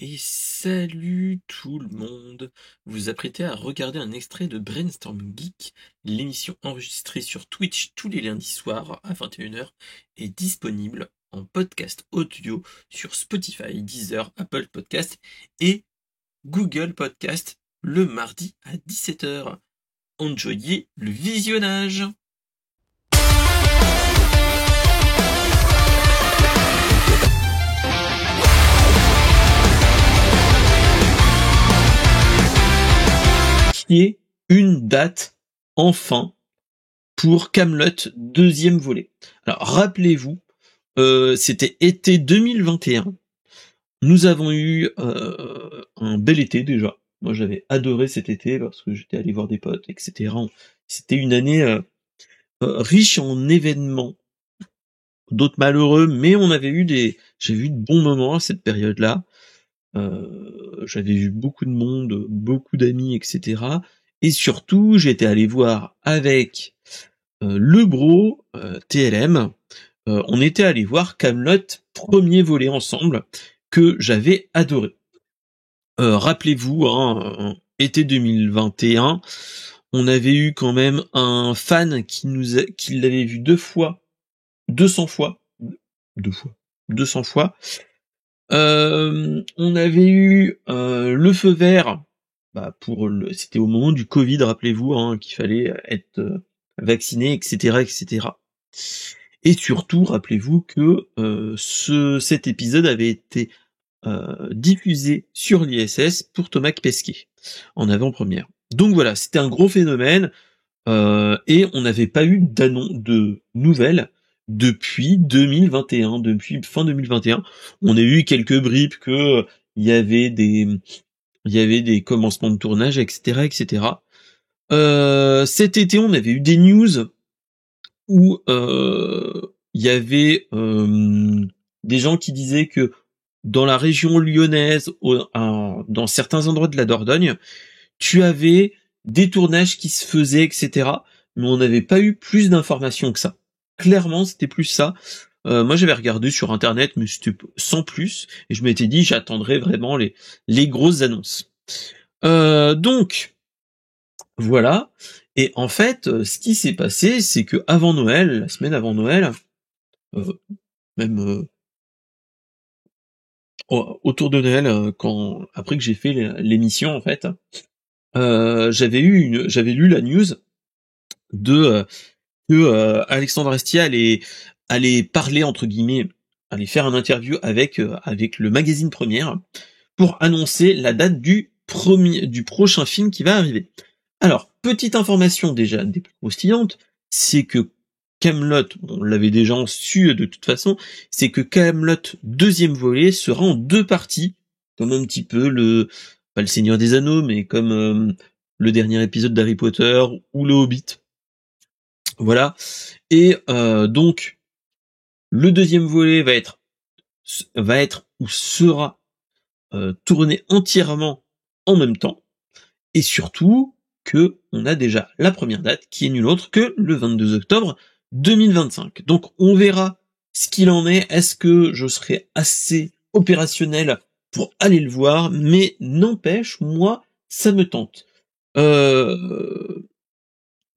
Et salut tout le monde! Vous vous apprêtez à regarder un extrait de Brainstorm Geek, l'émission enregistrée sur Twitch tous les lundis soirs à 21h est disponible en podcast audio sur Spotify, Deezer, Apple Podcast et Google Podcast le mardi à 17h. Enjoyez le visionnage! Qui est une date, enfin, pour Kaamelott deuxième volet. Alors, rappelez-vous, c'était été 2021. Nous avons eu un bel été déjà. Moi, j'avais adoré cet été parce que j'étais allé voir des potes, etc. C'était une année riche en événements, d'autres malheureux, mais j'ai vu de bons moments à cette période-là. J'avais vu beaucoup de monde, beaucoup d'amis, etc. Et surtout, j'étais allé voir avec le bro TLM. On était allé voir Kaamelott premier volet ensemble que j'avais adoré. Rappelez-vous, été 2021, on avait eu quand même un fan qui l'avait vu 200 fois. On avait eu le feu vert, c'était au moment du Covid, rappelez-vous, qu'il fallait être vacciné, etc., etc. Et surtout, rappelez-vous que cet épisode avait été diffusé sur l'ISS pour Thomas Pesquet en avant-première. Donc voilà, c'était un gros phénomène et on n'avait pas eu de nouvelles depuis 2021, depuis fin 2021. On a eu quelques bribes que il y avait des commencements de tournage, etc., etc. Cet été, on avait eu des news où il y avait des gens qui disaient que dans la région lyonnaise, dans certains endroits de la Dordogne, tu avais des tournages qui se faisaient, etc. Mais on n'avait pas eu plus d'informations que ça. Clairement, c'était plus ça. Moi, j'avais regardé sur Internet, mais c'était sans plus. Et je m'étais dit, j'attendrais vraiment les grosses annonces. Donc, voilà. Et en fait, ce qui s'est passé, c'est que avant Noël, la semaine avant Noël, même autour de Noël, après que j'ai fait l'émission, en fait, j'avais lu la news que Alexandre Astier allait parler, entre guillemets, allait faire une interview avec le magazine Première pour annoncer la date du prochain film qui va arriver. Alors, petite information déjà des plus croustillantes, c'est que Kaamelott, on l'avait déjà su de toute façon, c'est que Kaamelott deuxième volet sera en 2 parties, comme un petit peu pas le Seigneur des Anneaux, mais comme le dernier épisode d'Harry Potter ou le Hobbit. Voilà. Et donc, le deuxième volet sera tourné entièrement en même temps, et surtout que on a déjà la première date qui est nulle autre que le 22 octobre 2025. Donc on verra ce qu'il en est. Est-ce que je serai assez opérationnel pour aller le voir? Mais n'empêche, moi, ça me tente.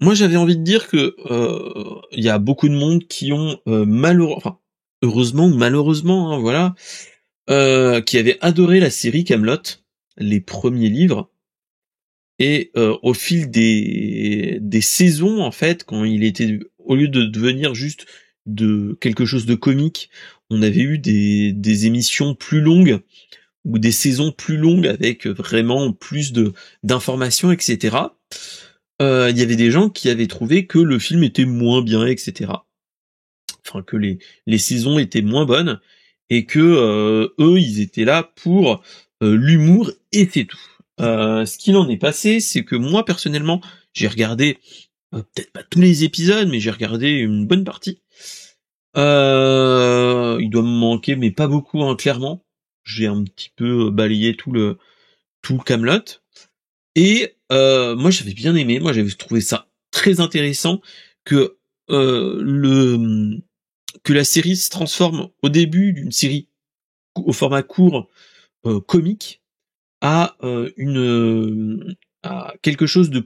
Moi, j'avais envie de dire que il y a beaucoup de monde qui ont heureusement ou malheureusement, voilà, qui avait adoré la série Kaamelott, les premiers livres. Et au fil des saisons, en fait, quand il était, au lieu de devenir juste de quelque chose de comique, on avait eu des émissions plus longues ou des saisons plus longues avec vraiment plus d'informations, etc. Il y avait des gens qui avaient trouvé que le film était moins bien, etc. Enfin, que les saisons étaient moins bonnes et que eux, ils étaient là pour l'humour et c'est tout. Ce qu'il en est passé, c'est que moi personnellement, j'ai regardé peut-être pas tous les épisodes, mais j'ai regardé une bonne partie. Il doit me manquer, mais pas beaucoup, clairement. J'ai un petit peu balayé tout le Kaamelott. Et moi j'avais bien aimé, moi j'avais trouvé ça très intéressant que que la série se transforme au début d'une série au format court comique à à quelque chose de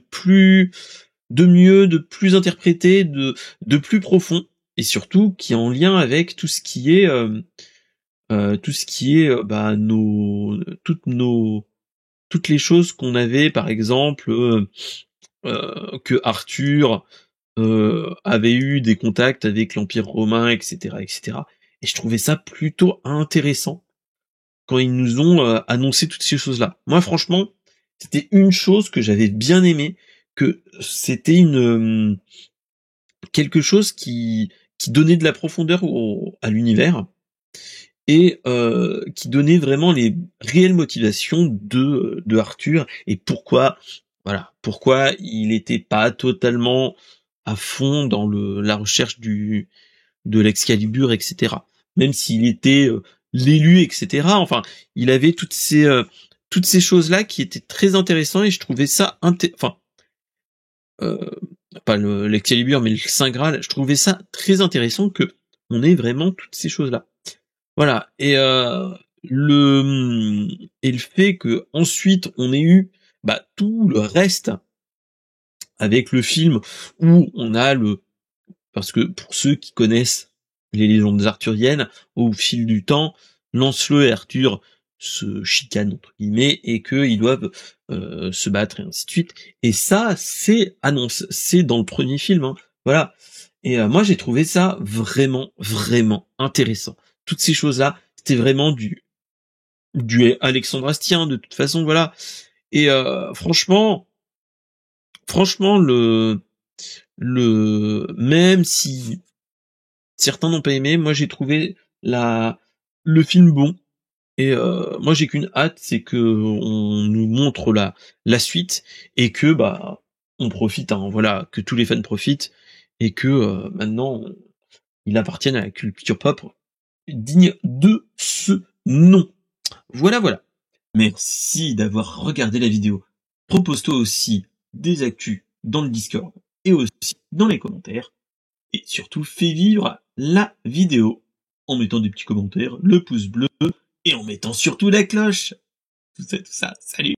mieux, de plus interprété, de plus profond, et surtout qui est en lien avec tout ce qui est bah, toutes les choses qu'on avait, par exemple, que Arthur avait eu des contacts avec l'Empire romain, etc., etc. Et je trouvais ça plutôt intéressant quand ils nous ont annoncé toutes ces choses-là. Moi, franchement, c'était une chose que j'avais bien aimé, que c'était quelque chose qui donnait de la profondeur à l'univers, et qui donnait vraiment les réelles motivations de Arthur, et pourquoi il était pas totalement à fond dans la recherche de l'Excalibur, etc. Même s'il était l'élu, etc. Enfin, il avait toutes ces choses-là qui étaient très intéressantes, et je trouvais ça euh, pas l'Excalibur, mais le Saint Graal, je trouvais ça très intéressant que on ait vraiment toutes ces choses-là. Voilà. Et le fait que ensuite on ait eu tout le reste avec le film, où on a parce que pour ceux qui connaissent les légendes arthuriennes, au fil du temps, Lancelot et Arthur se chicanent entre guillemets, et qu'ils doivent se battre, et ainsi de suite. Et ça, c'est dans le premier film, hein. Voilà. Et moi, j'ai trouvé ça vraiment, vraiment intéressant. Toutes ces choses-là, c'était vraiment du Alexandre Astier, de toute façon, voilà. Et franchement, même si certains n'ont pas aimé, moi j'ai trouvé le film bon. Et moi j'ai qu'une hâte, c'est que on nous montre la suite, et que on profite, hein, voilà, que tous les fans profitent, et que maintenant il appartienne à la culture pop digne de ce nom. Voilà, voilà. Merci d'avoir regardé la vidéo. Propose-toi aussi des actus dans le Discord et aussi dans les commentaires. Et surtout, fais vivre la vidéo en mettant des petits commentaires, le pouce bleu, et en mettant surtout la cloche. Tout ça, salut!